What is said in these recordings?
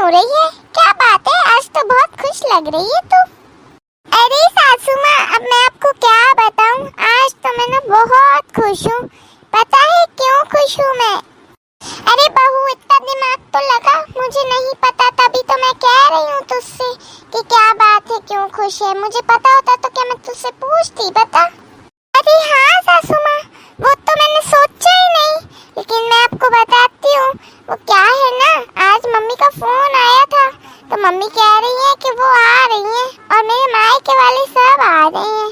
हो रही है? क्या बात है, आज तो बहुत खुश लग रही है तू। अरे सासू माँ, अब मैं आपको क्या बताऊं, आज तो मैं ना बहुत खुश हूँ। पता है क्यों खुश हूँ मैं? अरे बहू, इतना दिमाग तो लगा, मुझे नहीं पता, तभी तो मैं कह रही हूँ तुझसे कि क्या बात है, क्यों खुश है। मुझे पता होता तो क्या मैं तुझसे पूछती, बता। अरे हाँ सासू माँ, वो तो मैंने सोचा ही नहीं, लेकिन मैं आपको बताती हूँ। वो क्या है ना, आज मम्मी का फोन आया था, तो मम्मी कह रही है कि वो आ रही हैं और मेरे मायके वाले सब आ रहे हैं।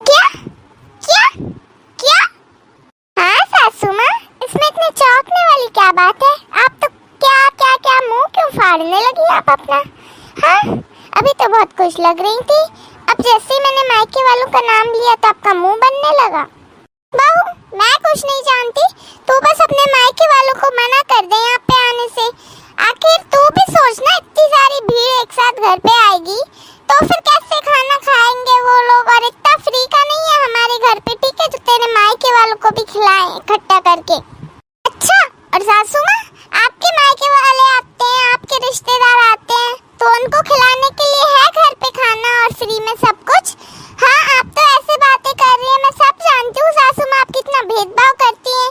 क्या क्या क्या? हाँ सासू माँ, इसमें इतने चौंकने वाली क्या बात है? आप तो क्या क्या क्या मुंह क्यों फाड़ने लगी आप अपना? हाँ, अभी तो बहुत खुश लग रही थी, अब जैसे ही मैंने मायके वालों का नाम लिया तो आपका मुंह बनने लगा। बहू, मैं कुछ नहीं जानती, तू बस अपने मायके वालों को मना कर दे यहाँ पे आने से। आखिर तू भी सोचना, इतनी सारी भीड़ एक साथ घर पे आएगी तो फिर कैसे खाना खाएंगे वो लोग, और इतना फ्री का नहीं है हमारे घर पे, ठीक है, जो तेरे मायके वालों को भी खिलाएं इकट्ठा करके। अच्छा, और सासू माँ, आपके मायके वाले आते हैं, आपके रिश्तेदार आते हैं, तो उनको खिलाने के लिए है घर पे खाना और फ्री में सब कुछ। हाँ, आप तो ऐसे बातें कर रही हैं, मैं सब जानती हूँ सासू माँ, आप कितना भेदभाव करती हैं।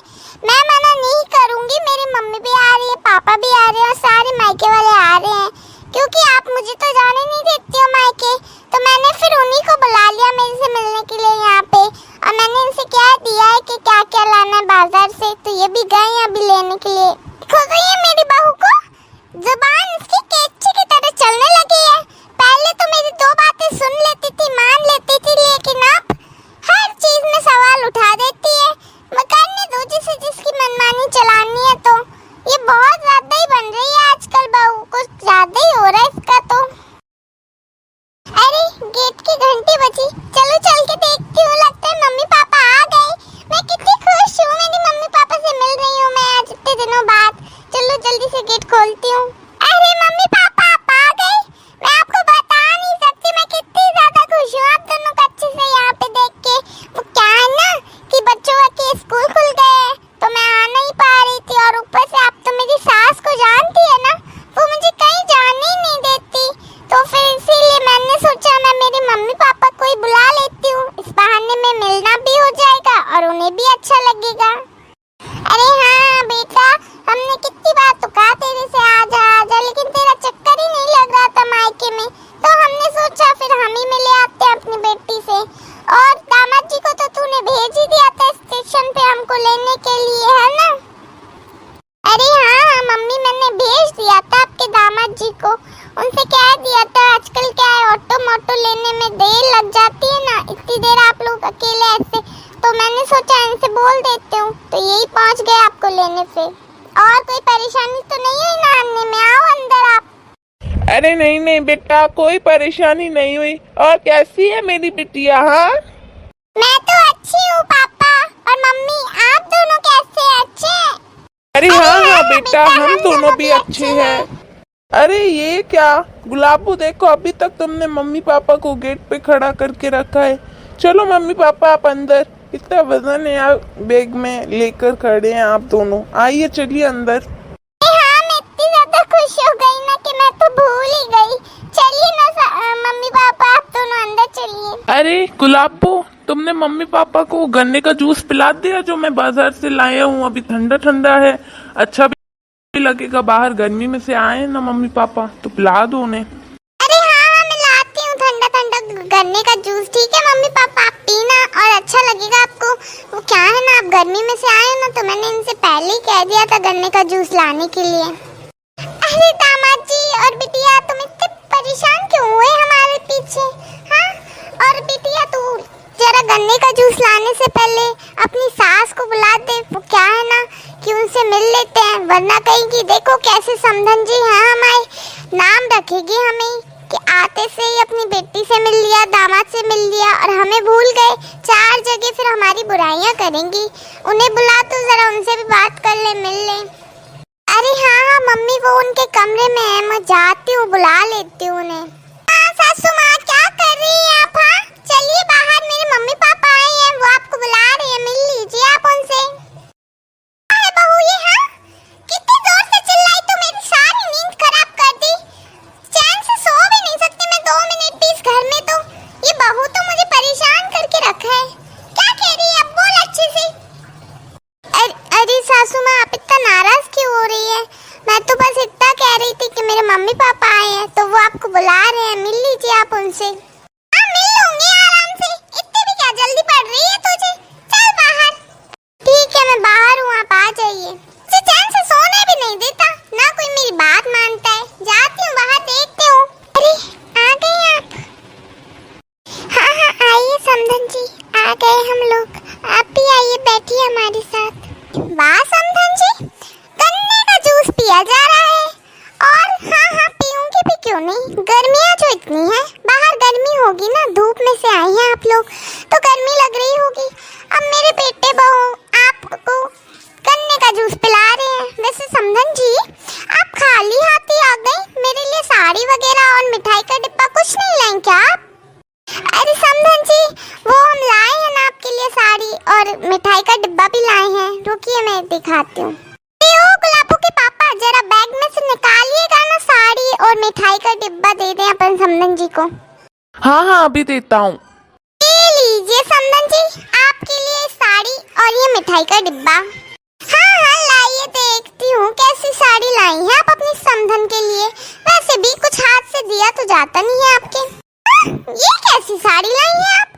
मैं मना नहीं करूँगी, मेरी मम्मी भी आ रही है, पापा भी आ रहे हैं और सारे मायके वाले आ रहे हैं, क्योंकि आप मुझे तो जाने नहीं देती हो मायके, तो मैंने फिर उन्हीं को बुला लिया मेरे से मिलने के लिए यहाँ पे, और मैंने इनसे कह दिया है कि क्या क्या लाना है बाजार से, तो ये भी गए हैं अभी लेने के लिए। खो गई है मेरी बहू को, जुबान इसकी कैंची की तरह चलने लगी है। पहले तो मेरी दो बातें सुन लेती थी, मान लेती थी, लेकिन अब हर चीज में सवाल उठा देती है। मैं करने दो जिसे जिसकी मनमानी चलानी है, तो ये बहुत ज्यादा ही बन रही है आजकल बहू, कुछ ज्यादा ही हो रहा है इसका तो। अरे गेट की घंटी बजी, चलो चल के देखती हूँ, लगता है मम्मी पापा आ गए। मैं कितनी खुश हूँ, मेरी मम्मी पापा से मिल रही हूँ मैं आज इतने दिनों बाद। चलो जल्दी से गेट खोलती हूँ। अरे मम्मी पापा आप आ गए, मैं आपको बता नहीं सकती मैं कितनी ज्यादा खुश हूँ आप दोनों को अच्छे से यहाँ पे देख के। वो क्या है ना कि बच्चों के स्कूल खुल गए हैं, तो मैं आ नहीं पा रही थी, और ऊपर से आप तो मेरी सास को जानती है ना, वो मुझे कहीं जाने ही नहीं देती, तो फिर इसीलिए मैंने सोचा मैं मेरे मम्मी पापा को ही बुला लेती हूँ, इस बहाने में मिलना भी हो जाएगा और उन्हें भी अच्छा लगेगा। अरे हाँ बेटा, हमने कितनी बार तो कहा तेरे से आजा आजा, लेकिन तेरा चक्कर ही नहीं लग रहा था मायके में, तो हमने सोचा फिर हम ही मिले आते हैं अपनी बेटी से। और दामाद जी को तो तूने भेज ही दिया था स्टेशन पे हमको लेने के लिए, है ना? अरे हाँ मम्मी, मैंने भेज दिया था आपके दामाद जी को, उनसे कह दिया था, आजकल क्या है ऑटो मोटो लेने में देर लग जाती है ना, इतनी देर आप लोग अकेले ऐसे, तो मैंने सोचा इनसे बोल देती हूँ, तो यही पहुँच गए आपको लेने से। और कोई परेशानी तो नहीं हुई ना आने में? आओ अंदर आप। अरे नहीं नहीं बेटा, कोई परेशानी नहीं हुई। और कैसी है मेरी बिटिया? हाँ, मैं तो अच्छी हूँ पापा और मम्मी, आप दोनों कैसे हैं? अच्छे हैं? अरे हाँ हाँ हाँ बेटा, हम दोनों भी अच्छे हैं। अरे ये क्या गुलाबू, देखो अभी तक तुमने मम्मी पापा को गेट पे खड़ा करके रखा है। चलो मम्मी पापा आप अंदर, इतना वजन है यार, बैग में लेकर खड़े हैं आप दोनों, आइए चलिए अंदर। हाँ, मैं इतनी ज्यादा खुश हो गई ना कि मैं तो भूल ही गई। चलिए ना मम्मी पापा, आप दोनों अंदर चलिए। अरे गुलाबू, तुमने मम्मी पापा को गन्ने का जूस पिला दिया जो मैं बाजार से लाया हूँ? अभी ठंडा ठंडा है, अच्छा भी लगेगा, बाहर गर्मी में से आए ना मम्मी पापा, तो पिला दो उन्हें। अरे हाँ, मैं लाती हूँ ठंडा ठंडा गन्ने का जूस, ठीक है मम्मी पापा, आप पीना और अच्छा लगेगा आपको। वो क्या है ना, आप गर्मी में से आए ना, तो मैंने इनसे पहले ही कह दिया था गन्ने का जूस लाने के लिए। अरे दामाद जी और बिटिया, तुम इतने परेशान क्यों हुए हमारे पीछे? हाँ, और बिटिया तू जरा गन्ने का जूस लाने से पहले अपनी सास को बुला दे, वो क्या है ना कि उनसे मिल लेते हैं, वरना कहेंगी देखो कैसे समधन जी हैं हमारे, नाम रखेगी हमें कि आते से ही अपनी बेटी से मिल लिया, दामाद से मिल लिया और हमें भूल गए, चार जगह फिर हमारी बुराइयां करेंगी। उन्हें बुला तो जरा उनसे भी बात कर ले, मिल ले। अरे हाँ मम्मी, वो उनके कमरे में है, मैं जाती हूँ बुला लेती हूँ उन्हें। हाँ सासू माँ, क्या कर रही हैं आप? हाँ चलिए बाहर, मेरे मम्मी पापा आए हैं, वो आपको बुला रहे हैं, मिल लीजिए आप उनसे। बहू ये, हाँ कितनी जोर से चिल्लाई तो मेरी सारी नींद खराब कर दी। कि मेरे मम्मी पापा आए हैं, तो वो आपको बुला रहे हैं, मिल लीजिए आप उनसे। हाँ मिल लूंगी आराम से, इतनी भी क्या जल्दी पड़ रही है तुझे? चल बाहर। ठीक है मैं बाहर हूँ, आप आ जाइए। मुझे चैन से सोने भी नहीं देता, ना कोई मेरी बात मानता है। जाती हूँ बाहर, देखती हूँ। अरे आ गए आप? हाँ हाँ आइए समधन जी, आ गए हम लोग। आप भी आइए, बैठिए हमारे साथ। वाह समधन जी, गन्ने का जूस पिया जा रहा है। और हाँ हाँ पीऊंगी भी, क्यों नहीं। गर्मियाँ जो इतनी है, बाहर गर्मी होगी ना, धूप में से आए हैं आप लोग तो गर्मी लग रही होगी। अब मेरे बेटे बहू आपको गन्ने का जूस पिला रहे हैं। वैसे समधन जी आप खाली हाथ ही आ गए, मेरे लिए साड़ी वगैरह और मिठाई का डिब्बा कुछ नहीं लाए क्या आप? अरे समधन जी वो हम लाए हैं ना आपके लिए, साड़ी और मिठाई का डिब्बा भी लाए हैं। रुकिए मैं दिखाती हूँ। ओ गुलाबो के पापा, जरा बैग में से निकालिएगा ना साड़ी और मिठाई का डिब्बा, दे दें अपन समधन जी को। हाँ हाँ अभी देता हूँ। ये लीजिए समधन जी, आपके लिए साड़ी और ये मिठाई का डिब्बा। हाँ हाँ लाइए, देखती हूँ कैसी साड़ी लाई है आप अपनी समधन के लिए। वैसे भी कुछ हाथ से दिया तो जाता नहीं है आपके। ये कैसी साड़ी लाई है आप?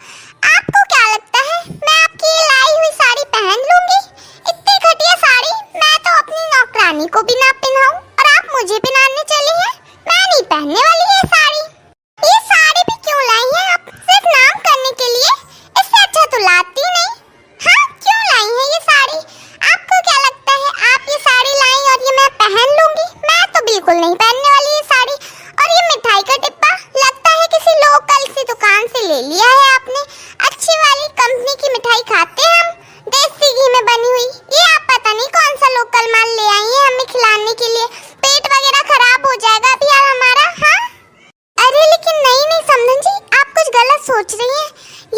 आपको क्या लगता है मैं आपकी ये लाई हुई साड़ी पहन लूंगी? इतनी घटिया साड़ी मैं तो अपनी नौकरानी को भी ना पहनाऊं, और आप मुझे पहनाने चली हैं। मैं नहीं पहनने वाली ये साड़ी। ये साड़ी भी क्यों लाई है आप? सिर्फ नाम करने के लिए? इससे अच्छा तो लाती नहीं। हाँ क्यों लाई है ये साड़ी? आपको क्या लगता है आप ये साड़ी लाई और ये मैं पहन लूंगी? मैं तो बिल्कुल नहीं पहनने वाली ये साड़ी। और ये मिठाई का डिब्बा लगता है किसी लोकल सी दुकान से ले लिया है आपने। अच्छी वाली कंपनी की मिठाई खाते हैं हम, देसी घी में बनी हुई। ये आप पता नहीं कौन सा लोकल माल ले आई हैं हमें खिलाने के लिए। पेट वगैरह खराब हो जाएगा अभी यार हमारा। हाँ अरे लेकिन नहीं नहीं समधन जी, आप कुछ गलत सोच रही हैं।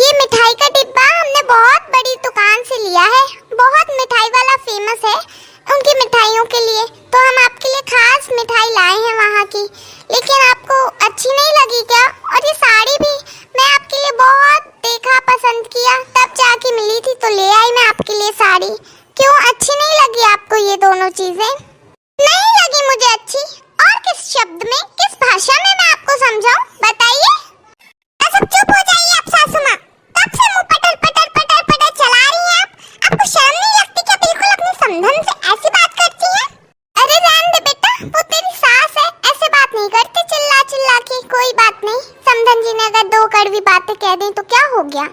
ये मिठाई का डिब्बा हमने बहुत बड़ी दुकान से लिया है, बहुत मिठाई वाला फेमस है उनकी मिठाइयों के लिए, तो हम आपके लिए खास मिठाई लाए हैं वहाँ की। लेकिन आपको अच्छी नहीं लगी क्या? और ये साड़ी भी मैं आपके लिए बहुत देखा, पसंद किया, तब जाके मिली थी तो ले आई मैं आपके लिए साड़ी। क्यों अच्छी नहीं लगी आपको ये दोनों चीजें? नहीं लगी मुझे अच्छी। और किस शब्द में, किस भाषा में मैं आपको समझाऊं, बताइए। सब चुप हो जाइए आप सासू माँ, कब से मुंह पटर पटर पटर पटर चला रही हैं आप? आपको शर्म नहीं लगती क्या बिल्कुल अपनी समधन से ऐसी बात करती हैं? अरे रहने दे बेटा, वो तेरी सास है, ऐसे बात नहीं करते चिल्ला चिल्ला के। कोई बात नहीं, समधन जी ने अगर दो कड़वी बातें कह दी तो क्या हो गया?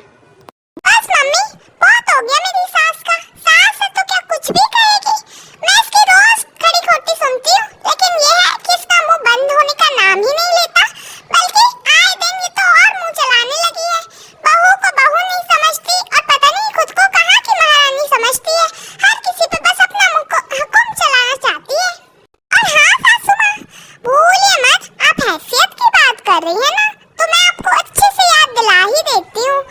बस मम्मी बहुत हो गया मेरी सास का। सास है तो क्या कुछ भी कहेगी? मैं इसकी रोज खड़ी खोटी सुनती हूँ, लेकिन ये है कि इसका मुंह बंद होने का नाम ही नहीं लेता, बल्कि आए दिन ये तो और मुंह चलाने लगी है। बहू को बहू नहीं समझती और पता नहीं खुद को कहाँ की महारानी समझती है। हर किसी पे बस अपना हुक्म चलाना चाहती है। और हाँ सासू माँ, भूलिए मत, आप हैसियत की बात कर रही है ना, तो मैं आपको अच्छे से याद दिला ही देती हूँ।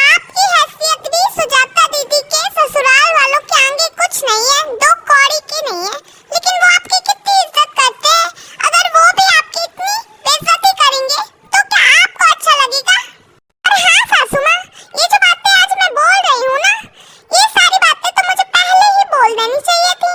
आपकी हैसियत भी सुजाता दीदी के ससुराल वालों के आगे कुछ नहीं है, दो कौड़ी की नहीं है। लेकिन वो आपकी कितनी इज्जत करते हैं, अगर वो भी आपकी इतनी बेइज्जती करेंगे तो क्या आपको अच्छा लगेगा? और हाँ सासू माँ, ये जो बातें आज मैं बोल रही हूँ ना, ये सारी बातें तो मुझे पहले ही बोल देनी चाहिए थी,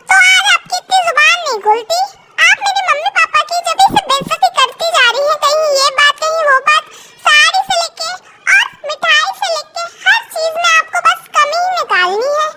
तो आज आपकी इतनी जुबान नहीं खुलती। आप मेरे मम्मी पापा की जब से बेइज्जती करती जा रही है, कहीं ये बात कहीं वो बात, साड़ी से लेके और मिठाई से लेके हर चीज में आपको बस कमी ही निकालनी है।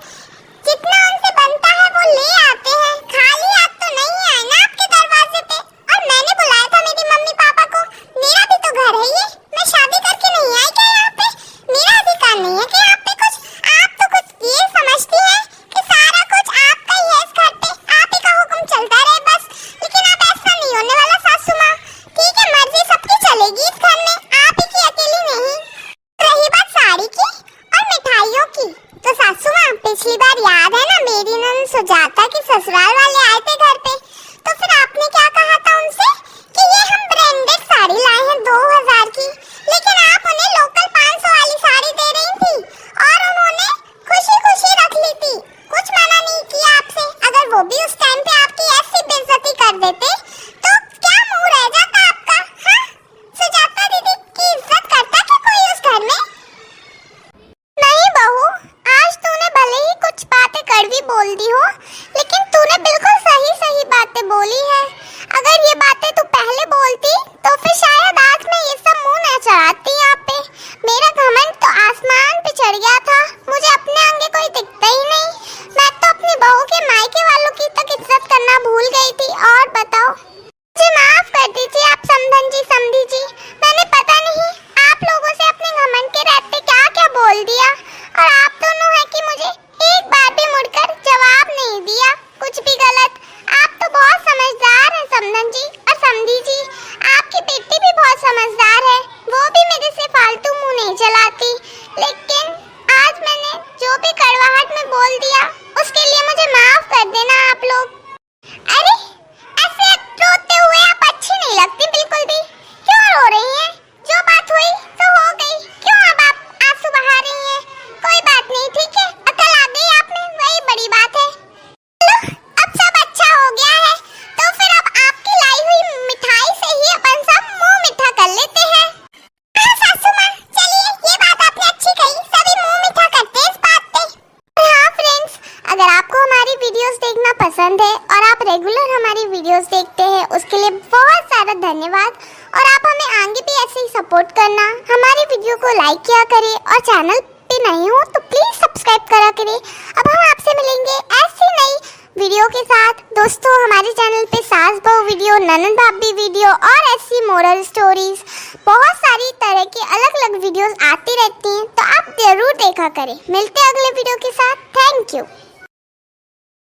जितना उनसे बनता है वो ले आते हैं, खाली हाथ तो नहीं आए ना आपके दरवाजे पे। और मैंने बुलाया था मेरी मम्मी पापा को, मेरा भी तो घर है ये, मैं शादी करके नहीं आई क्या यहाँ पे? मेरा अधिकार नहीं है क्या यहाँ पे कुछ? आप तो कुछ ये समझती हैं कि सारा कुछ आपका ही है इस घर पे, आप ही का हुक्म चलता रहे बस। लेकिन अब ऐसा नहीं होने वाला सासू माँ, ठीक है मर्जी सबकी चलेगी इस घर में, आप ही की अकेली नहीं। रही बात साड़ी की और मिठाइयों की, तो सासू माँ पिछली बार याद है ना, मेरी नंद सुजाता के ससुराल वाले आए थे घर पे, तो फिर आपने क्या कहा था उनसे कि ये हम ब्रांडेड साड़ी लाए हैं 2000 की, लेकिन आप उन्हें लोकल 500 वाली साड़ी दे रही थी और उन्होंने खुशी खुशी रख ली थी, कुछ मना नहीं किया आपसे। अगर वो भी उस टाइम पे आपकी ऐसी बेइज्जती कर देते तो क्या मुंह रह जाता आपका? हाँ सुजाता दीदी की इज्जत करता क्या कोई उस घर में? नहीं बहू, आज तूने भले ही कुछ बातें कड़वी बोल दी हो, लेकिन तूने बिल्कुल सही सही बातें बोली है। अगर देखना पसंद है और आप रेगुलर हमारी वीडियोस देखते हैं, उसके लिए बहुत सारा धन्यवाद। और आप हमें आगे भी ऐसे ही सपोर्ट करना, हमारी वीडियो को लाइक किया करें और चैनल पे नहीं हो तो प्लीज सब्सक्राइब करा करें। अब हम आपसे मिलेंगे ऐसी नई वीडियो के साथ। दोस्तों, हमारे चैनल पे सास बहू वीडियो, ननद भाभी वीडियो और ऐसी मोरल स्टोरीज, बहुत सारी तरह की अलग अलग वीडियोस आती रहती हैं, तो आप जरूर देखा करें। मिलते हैं अगले वीडियो के साथ। Thank you.